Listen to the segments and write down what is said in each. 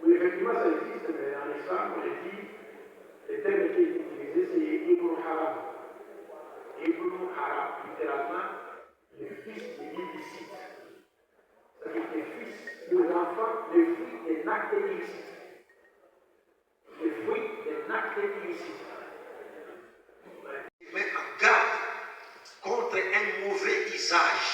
Oui, effectivement, ça existe, mais en islam, on dit, le terme qui est utilisé, c'est Ibn Haram. Ibn Haram, littéralement, le fils de l'illicite. C'est-à-dire le fils de l'enfant, le fruit des actes illicites. Le fruit des actes illicites. Mais en garde contre un mauvais usage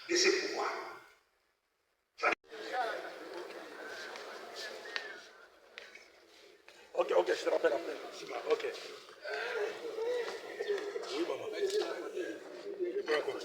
de ce pouvoir. Ok, je te rappelle après. Ok. Oui, maman. D'accord.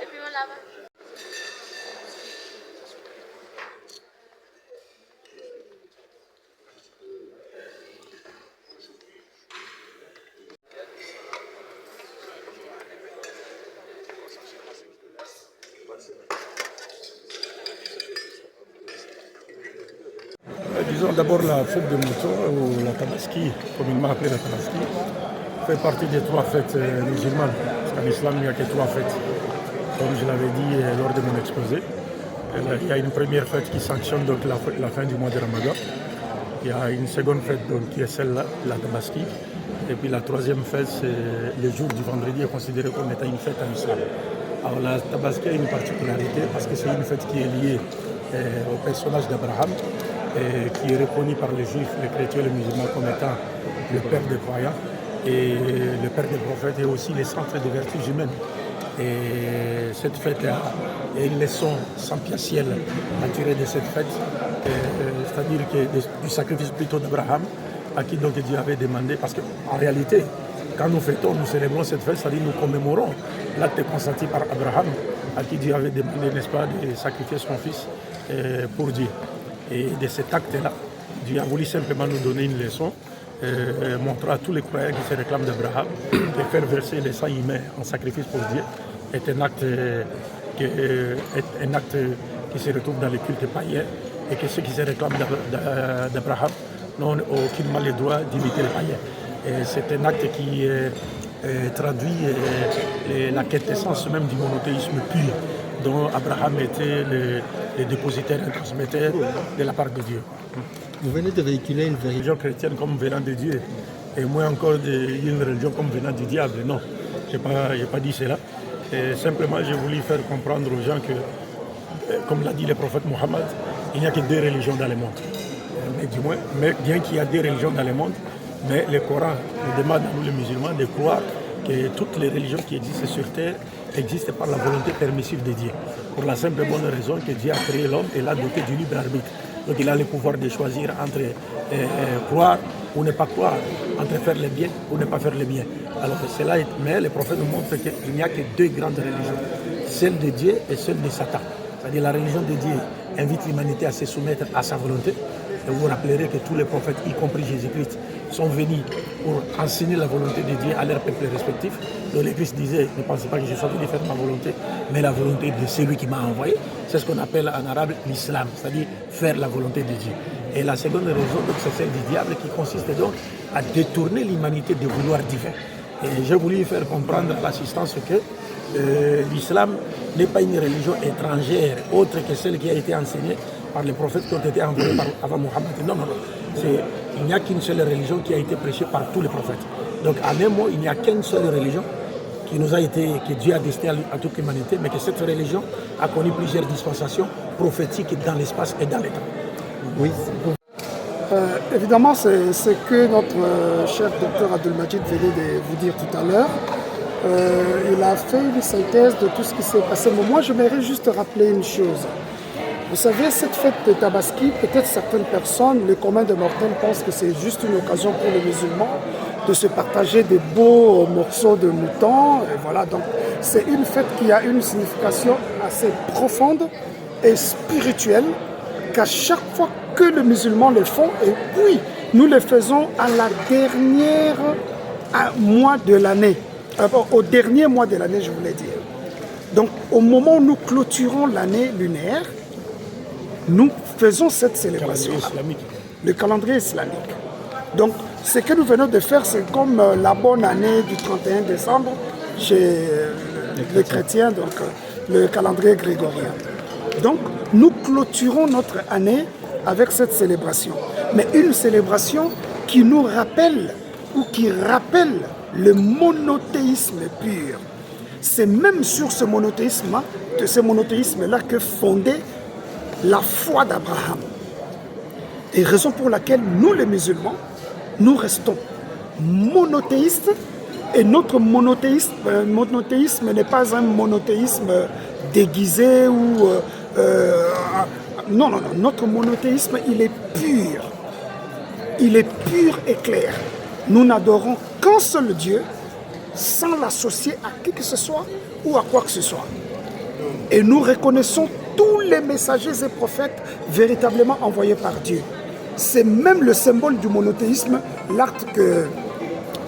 Et puis on lave. Disons d'abord la fête de mouton, ou la tabaski, communément appelée la tabaski, fait partie des 3 fêtes musulmanes. Parce qu'en islam, il n'y a que 3 fêtes. Comme je l'avais dit lors de mon exposé, il y a une première fête qui sanctionne donc la fin du mois de Ramadan. Il y a une seconde fête donc, qui est celle-là, la tabaski. Et puis la troisième fête, c'est le jour du vendredi, est considéré comme étant une fête en islam. Alors la tabaski a une particularité parce que c'est une fête qui est liée au personnage d'Abraham, qui est reconnu par les juifs, les chrétiens et les musulmans comme étant le père des croyants et le père des prophètes et aussi le centre des vertus humaines. Et cette fête a une leçon sans piaciel à tirer de cette fête, c'est-à-dire du sacrifice plutôt d'Abraham, à qui donc Dieu avait demandé, parce qu'en réalité, quand nous fêtons, nous célébrons cette fête, c'est-à-dire nous commémorons l'acte consenti par Abraham, à qui Dieu avait demandé, n'est-ce pas, de sacrifier son fils pour Dieu. Et de cet acte-là, Dieu a voulu simplement nous donner une leçon, montrer à tous les croyants qui se réclament d'Abraham que faire verser le sang humain en sacrifice pour Dieu est un acte, qui se retrouve dans les cultes païens et que ceux qui se réclament d'Abraham n'ont aucunement le droit d'imiter les païens. Et c'est un acte qui traduit la quintessence même du monothéisme pur dont Abraham était le dépositaire et le transmetteur de la part de Dieu. Vous venez de véhiculer une religion chrétienne comme venant de Dieu, et moins encore une religion comme venant du diable. Non, je n'ai pas dit cela. Et simplement, j'ai voulu faire comprendre aux gens que, comme l'a dit le prophète Mohammed, il n'y a que 2 religions dans le monde. Mais bien qu'il y a 2 religions dans le monde, mais le Coran nous demande à nous les musulmans de croire que toutes les religions qui existent sur terre existent par la volonté permissive de Dieu. Pour la simple et bonne raison que Dieu a créé l'homme et l'a doté du libre arbitre. Donc il a le pouvoir de choisir entre croire ou ne pas croire, entre faire le bien ou ne pas faire le bien. Alors cela est, mais le prophète nous montre qu'il n'y a que 2 grandes religions, celle de Dieu et celle de Satan. C'est-à-dire la religion de Dieu invite l'humanité à se soumettre à sa volonté. Et vous vous rappellerez que tous les prophètes, y compris Jésus-Christ, sont venus pour enseigner la volonté de Dieu à leurs peuples respectifs. Donc le Christ disait, ne pensez pas que je sois venu faire ma volonté, mais la volonté de celui qui m'a envoyé. C'est ce qu'on appelle en arabe l'islam, c'est-à-dire faire la volonté de Dieu. Et la seconde raison, c'est celle du diable qui consiste donc à détourner l'humanité des vouloirs divins. Et j'ai voulu faire comprendre à l'assistance que l'islam n'est pas une religion étrangère, autre que celle qui a été enseignée par les prophètes qui ont été envoyés avant Mohammed. Non. Il n'y a qu'une seule religion qui a été prêchée par tous les prophètes. Donc en un mot, il n'y a qu'une seule religion que Dieu a destiné à toute l'humanité, mais que cette religion a connu plusieurs dispensations prophétiques dans l'espace et dans le temps. Oui. Évidemment, c'est ce que notre cher docteur Abdelmajid venait de vous dire tout à l'heure. Il a fait une synthèse de tout ce qui s'est passé. Mais moi, j'aimerais juste rappeler une chose. Vous savez, cette fête de Tabaski, peut-être certaines personnes, le commun des mortels, pensent que c'est juste une occasion pour les musulmans de se partager des beaux morceaux de mouton. Et voilà, donc c'est une fête qui a une signification assez profonde et spirituelle, qu'à chaque fois que les musulmans le font, et oui, nous le faisons à la dernière mois de l'année, au dernier mois de l'année, je voulais dire. Donc, au moment où nous clôturons l'année lunaire, nous faisons cette célébration. Le calendrier islamique. Donc, ce que nous venons de faire, c'est comme la bonne année du 31 décembre chez les chrétiens, donc le calendrier grégorien. Donc, nous clôturons notre année avec cette célébration. Mais une célébration qui nous rappelle ou qui rappelle le monothéisme pur. C'est même sur ce monothéisme-là que fondait la foi d'Abraham. Et raison pour laquelle nous, les musulmans, nous restons monothéistes, et notre monothéisme n'est pas un monothéisme déguisé ou... non, notre monothéisme, il est pur. Il est pur et clair. Nous n'adorons qu'un seul Dieu sans l'associer à qui que ce soit ou à quoi que ce soit. Et nous reconnaissons tous les messagers et prophètes véritablement envoyés par Dieu. C'est même le symbole du monothéisme, l'acte que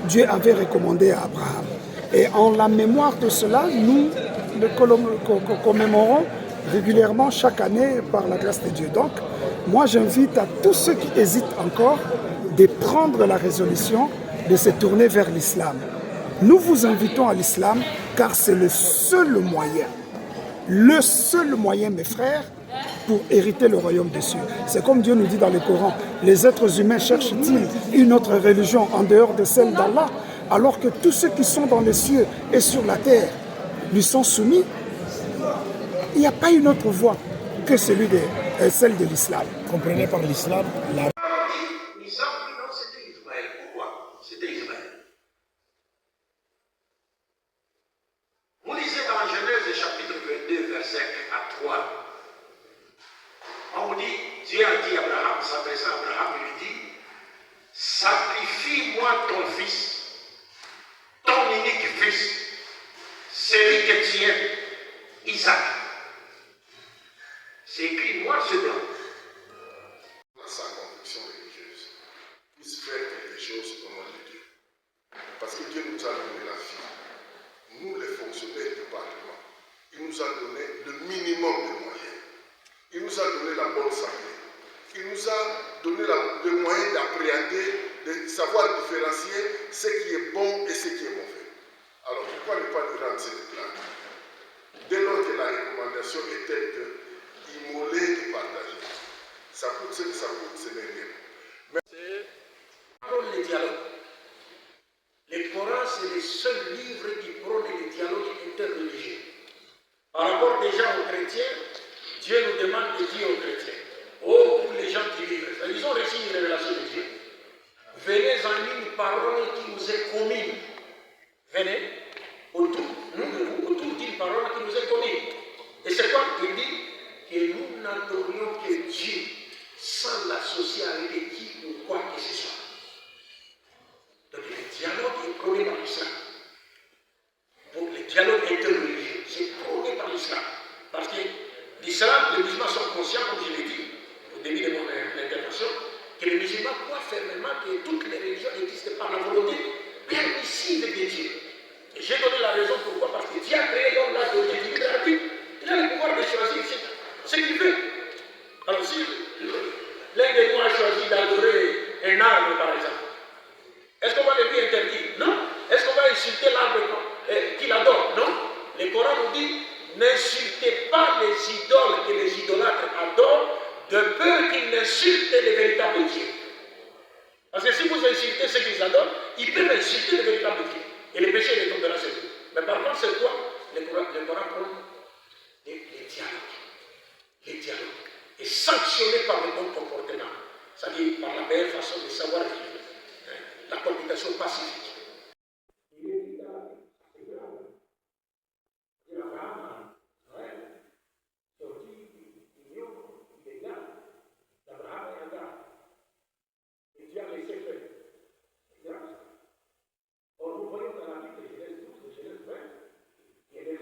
Dieu avait recommandé à Abraham. Et en la mémoire de cela, nous le commémorons régulièrement chaque année par la grâce de Dieu. Donc, moi j'invite à tous ceux qui hésitent encore de prendre la résolution de se tourner vers l'islam. Nous vous invitons à l'islam car c'est le seul moyen, mes frères, pour hériter le royaume des cieux. C'est comme Dieu nous dit dans le Coran, les êtres humains cherchent-ils une autre religion en dehors de celle d'Allah, alors que tous ceux qui sont dans les cieux et sur la terre lui sont soumis. Il n'y a pas une autre voie que celle de l'islam. Comprenez par l'islam la... Non, c'était Ismaël. Pourquoi c'était Ismaël? Vous lisez dans Genèse chapitre 22, verset 1 à 3. On vous dit, Dieu a dit à Abraham, s'adressant à Abraham, il lui dit, sacrifie-moi ton fils, ton unique fils, celui que tu aimes, Isaac. C'est écrit noir sur blanc. Sa conviction religieuse puisse faire quelque chose au nom de Dieu. Parce que Dieu nous a donné la vie. Nous, les fonctionnaires du Parlement, il nous a donné le minimum de moyens. Il nous a donné la bonne santé. Il nous a donné le moyen d'appréhender, de savoir différencier ce qui est bon et ce qui est mauvais. Alors pourquoi ne pas lui rendre cette plainte? Dès lors que la recommandation est telle que immoler et partager. Ça coûte ce que ça coûte, ce n'est rien. Prône le dialogue. Le Coran, c'est le seul livre qui prône le dialogue interreligieux. Par rapport déjà aux chrétiens, Dieu nous demande de dire aux chrétiens, oh, pour les gens qui vivent, ils ont reçu une révélation de Dieu. Venez en une parole qui nous est commune. Venez autour d'une parole qui nous est commune. Et c'est quoi qu'il dit? Que nous n'adorions que Dieu sans l'associer avec qui ou quoi que ce soit. Donc le dialogue est prôné par l'islam. Donc le dialogue interreligieux, c'est prôné par l'islam. Parce que l'islam, les musulmans sont conscients, comme je l'ai dit au début de mon intervention, que les musulmans croient fermement que toutes les religions existent par la volonté permissive de Dieu. Et j'ai donné la raison pourquoi, parce que Dieu a créé l'homme là de l'individu gratuit. Il a le pouvoir de choisir ce qu'il veut. Alors si l'un de nous a choisi d'adorer un arbre, par exemple, est-ce qu'on va le lui interdire? Non. Est-ce qu'on va insulter l'arbre qu'il adore? Non. Le Coran nous dit, n'insultez pas les idoles que les idolâtres adorent, de peur qu'ils n'insultent les véritables dieux. Parce que si vous insultez ceux qu'ils adorent, ils peuvent insulter les véritables dieux. Et le péché les tombera sur vous. Mais par contre, c'est quoi? Le Coran prend les dialogues. Les dialogues. Et sanctionné par le bon comportement. C'est-à-dire par la meilleure façon de savoir vivre. La communication pacifique. Or, nous voyons dans la Bible de Genèse 12, de Genèse 20, que les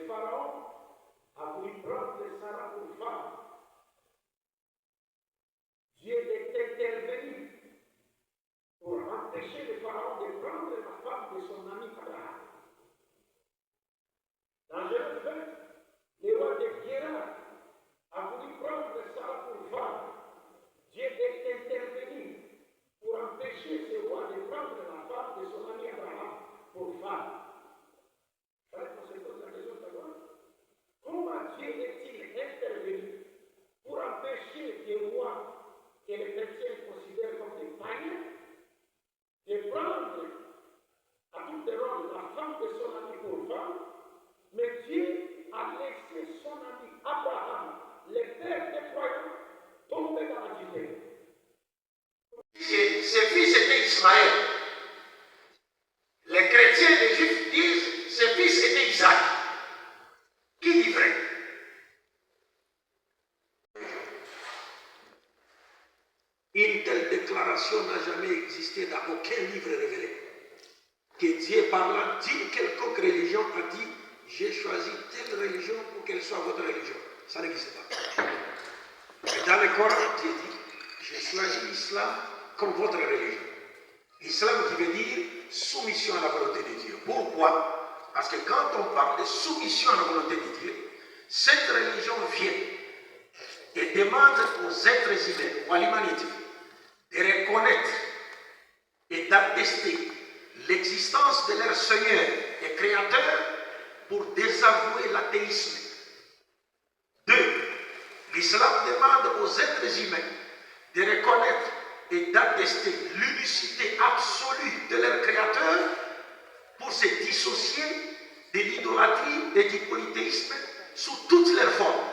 empêché le pharaon de prendre la femme de son ami Abraham. Dans Genèse 20, le roi de Guéra a voulu prendre Sarah pour femme. Dieu est intervenu pour empêcher ce roi de prendre la femme de son ami Abraham pour femme. On se pose la question de savoir comment Dieu est-il intervenu pour empêcher des rois que les chrétiens considèrent comme des païens de prendre à toute heure la femme de son ami pour femme, mais Dieu a laissé son ami Abraham, le père des croyants, tomber dans la Judée. Ses fils étaient Ismaël. Les chrétiens, les juifs disent ses fils étaient Isaac. Qui dit vrai? Une telle déclaration n'a jamais existé dans aucun livre révélé. Que Dieu, parlant d'une quelconque religion, a dit j'ai choisi telle religion pour qu'elle soit votre religion. Ça n'existe pas. Mais dans le Coran, Dieu dit j'ai choisi l'islam comme votre religion. L'islam qui veut dire soumission à la volonté de Dieu. Pourquoi? Parce que quand on parle de soumission à la volonté de Dieu, cette religion vient et demande aux êtres humains ou à l'humanité de reconnaître et d'attester l'existence de leur Seigneur et Créateur pour désavouer l'athéisme. 2. L'islam demande aux êtres humains de reconnaître et d'attester l'unicité absolue de leur Créateur pour se dissocier de l'idolâtrie et du polythéisme sous toutes leurs formes.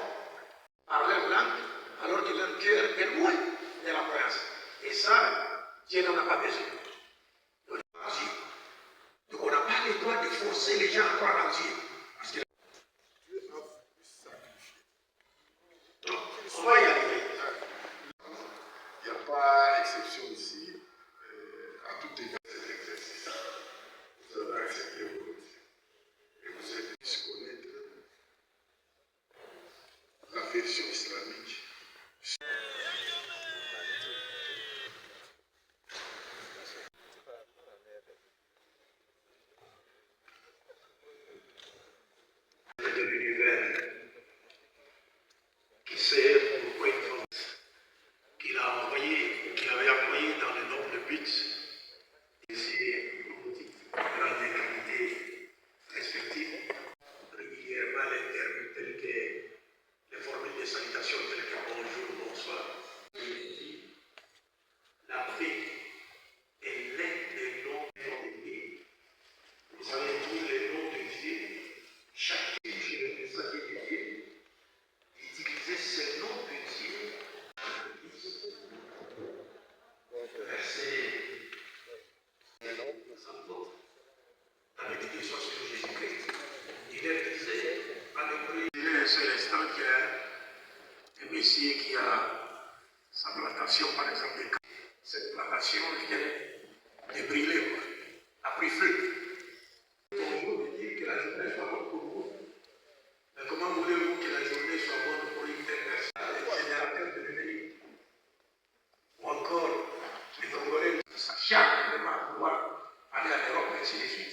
Par leur langue, alors que leur cœur est loin de la croyance. Et ça, Dieu n'en a pas besoin. Donc on n'a pas le droit de forcer les gens à croire en Dieu. Parce que on va y arriver. Il n'y a pas exception ici à tout égard de cet exercice. Vous avez accepté volontiers. Et vous avez pu connaître la version islamique. De l'univers qui sait pourquoi il faut qu'il a envoyé, qu'il avait envoyé dans le noble but d'essayer dans des qualités respectives, régulièrement les termes tels que les formules de salutation telles que bonjour, bonsoir. La paix est l'un des noms de Dieu. Vous savez, tous les noms de Dieu, chaque message de Dieu, utiliser ce nom de Dieu verset avec des questions sur Jésus-Christ. Il leur disait, à l'hébreu, il est un seul instant qu'il y a un Messie qui a sa plantation, par exemple, cette plantation vient de brûler, quoi, a pris feu. Bonjour veut dire que la journée soit bonne pour vous. Mais comment voulez-vous que la journée soit bonne pour une telle personne, le générateur de l'ennemi? Ou encore, les Congolais, ça chaque vraiment pouvoir aller à l'Europe, ainsi de suite.